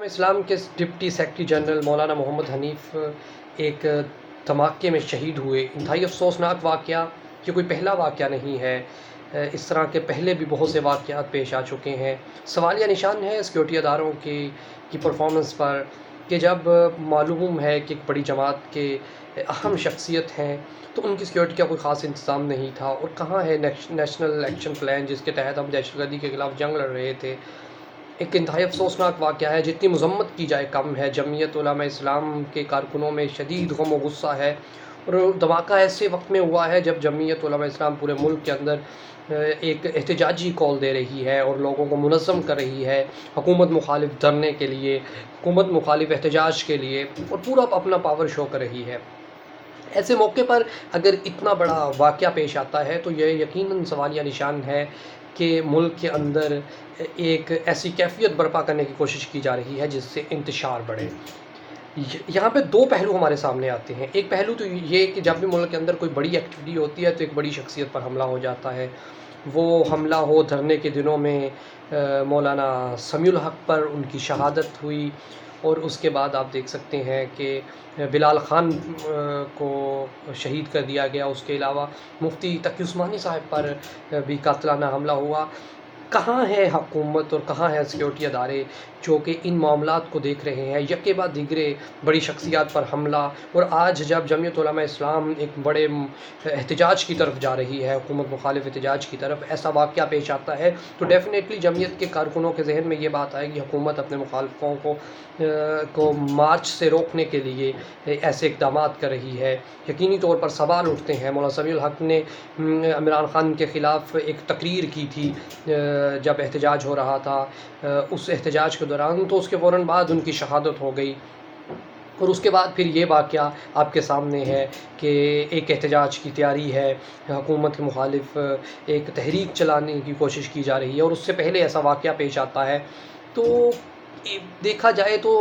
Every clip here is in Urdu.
اسلام کے ڈپٹی سیکرٹری جنرل مولانا محمد حنیف ایک دھماکے میں شہید ہوئے۔ انتہائی افسوسناک واقعہ، یہ کوئی پہلا واقعہ نہیں ہے، اس طرح کے پہلے بھی بہت سے واقعات پیش آ چکے ہیں۔ سوالیہ نشان ہے سیکورٹی اداروں کی پرفارمنس پر کہ جب معلوم ہے کہ ایک بڑی جماعت کے اہم شخصیت ہیں تو ان کی سیکورٹی کا کوئی خاص انتظام نہیں تھا، اور کہاں ہے نیشنل ایکشن پلان جس کے تحت ہم دہشت گردی کے خلاف جنگ لڑ رہے تھے۔ ایک انتہائی افسوسناک واقعہ ہے، جتنی مذمت کی جائے کم ہے۔ جمعیت علماء اسلام کے کارکنوں میں شدید غم و غصہ ہے، اور دھماکہ ایسے وقت میں ہوا ہے جب جمعیت علماء اسلام پورے ملک کے اندر ایک احتجاجی کال دے رہی ہے اور لوگوں کو منظم کر رہی ہے حکومت مخالف دھرنے کے لیے، حکومت مخالف احتجاج کے لیے، اور پورا اپنا پاور شو کر رہی ہے۔ ایسے موقع پر اگر اتنا بڑا واقعہ پیش آتا ہے تو یہ یقیناً سوالیہ نشان ہے کہ ملک کے اندر ایک ایسی کیفیت برپا کرنے کی کوشش کی جا رہی ہے جس سے انتشار بڑھے۔ یہاں پہ دو پہلو ہمارے سامنے آتے ہیں۔ ایک پہلو تو یہ کہ جب بھی ملک کے اندر کوئی بڑی ایکٹیویٹی ہوتی ہے تو ایک بڑی شخصیت پر حملہ ہو جاتا ہے۔ وہ حملہ ہو دھرنے کے دنوں میں مولانا سمیع الحق پر ان کی شہادت ہوئی، اور اس کے بعد آپ دیکھ سکتے ہیں کہ بلال خان کو شہید کر دیا گیا۔ اس کے علاوہ مفتی تقی عثمانی صاحب پر بھی قاتلانہ حملہ ہوا۔ کہاں ہے حکومت اور کہاں ہے سیکورٹی ادارے جو کہ ان معاملات کو دیکھ رہے ہیں؟ یکے بعد دیگرے بڑی شخصیات پر حملہ، اور آج جب جمعیت علماء اسلام ایک بڑے احتجاج کی طرف جا رہی ہے، حکومت مخالف احتجاج کی طرف، ایسا واقعہ پیش آتا ہے تو ڈیفینیٹلی جمعیت کے کارکنوں کے ذہن میں یہ بات آئے گی حکومت اپنے مخالفوں کو مارچ سے روکنے کے لیے ایسے اقدامات کر رہی ہے۔ یقینی طور پر سوال اٹھتے ہیں۔ مولانا سمیع الحق نے عمران خان کے خلاف ایک تقریر کی تھی جب احتجاج ہو رہا تھا، اس احتجاج کے دوران، تو اس کے فوراً بعد ان کی شہادت ہو گئی، اور اس کے بعد پھر یہ واقعہ آپ کے سامنے ہے کہ ایک احتجاج کی تیاری ہے، حکومت کے مخالف ایک تحریک چلانے کی کوشش کی جا رہی ہے، اور اس سے پہلے ایسا واقعہ پیش آتا ہے۔ تو دیکھا جائے تو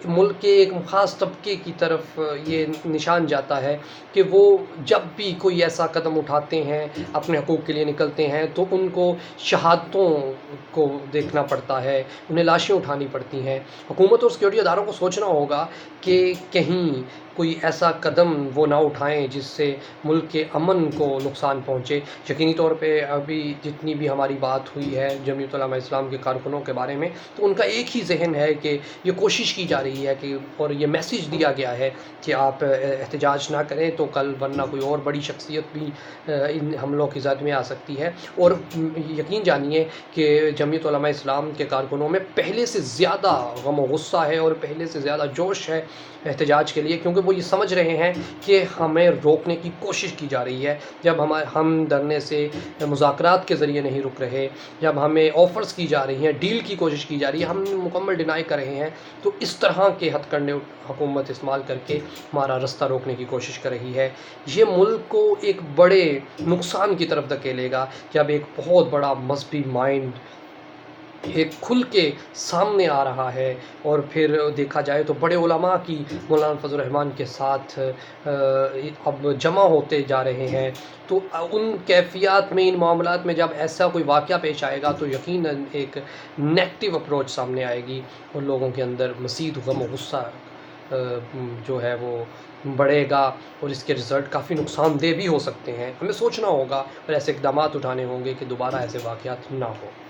ملک کے ایک خاص طبقے کی طرف یہ نشان جاتا ہے کہ وہ جب بھی کوئی ایسا قدم اٹھاتے ہیں، اپنے حقوق کے لیے نکلتے ہیں، تو ان کو شہادتوں کو دیکھنا پڑتا ہے، انہیں لاشیں اٹھانی پڑتی ہیں۔ حکومت اور سیکورٹی اداروں کو سوچنا ہوگا کہ کہیں کوئی ایسا قدم وہ نہ اٹھائیں جس سے ملک کے امن کو نقصان پہنچے۔ یقینی طور پہ ابھی جتنی بھی ہماری بات ہوئی ہے جمعیت علماء اسلام کے کارکنوں کے بارے میں، تو ان کا ایک ہی ذہن ہے کہ یہ کوشش کی جا رہی ہے کہ، اور یہ میسیج دیا گیا ہے کہ آپ احتجاج نہ کریں تو کل ورنہ کوئی اور بڑی شخصیت بھی ان حملوں کی زد میں آ سکتی ہے۔ اور یقین جانیے کہ جمعیت علماء اسلام کے کارکنوں میں پہلے سے زیادہ غم و غصہ ہے اور پہلے سے زیادہ جوش ہے احتجاج کے لیے، کیونکہ وہ یہ سمجھ رہے ہیں کہ ہمیں روکنے کی کوشش کی جا رہی ہے۔ جب ہم دھرنے سے مذاکرات کے ذریعے نہیں رک رہے، جب ہمیں آفرز کی جا رہی ہیں، ڈیل کی کوشش کی جا رہی ہے، ہم مکمل ڈینائی کر رہے ہیں، تو اس طرح کے ہتھ کنڈے حکومت استعمال کر کے ہمارا رستہ روکنے کی کوشش کر رہی ہے۔ یہ ملک کو ایک بڑے نقصان کی طرف دھکیلے گا جب ایک بہت بڑا مذہبی مائنڈ ایک کھل کے سامنے آ رہا ہے، اور پھر دیکھا جائے تو بڑے علماء کی مولانا فضل الرحمان کے ساتھ اب جمع ہوتے جا رہے ہیں۔ تو ان کیفیات میں، ان معاملات میں جب ایسا کوئی واقعہ پیش آئے گا تو یقیناً ایک نیگیٹو اپروچ سامنے آئے گی، اور لوگوں کے اندر مزید غم و غصہ جو ہے وہ بڑھے گا، اور اس کے رزلٹ کافی نقصان دہ بھی ہو سکتے ہیں۔ ہمیں سوچنا ہوگا اور ایسے اقدامات اٹھانے ہوں گے کہ دوبارہ ایسے واقعات نہ ہوں۔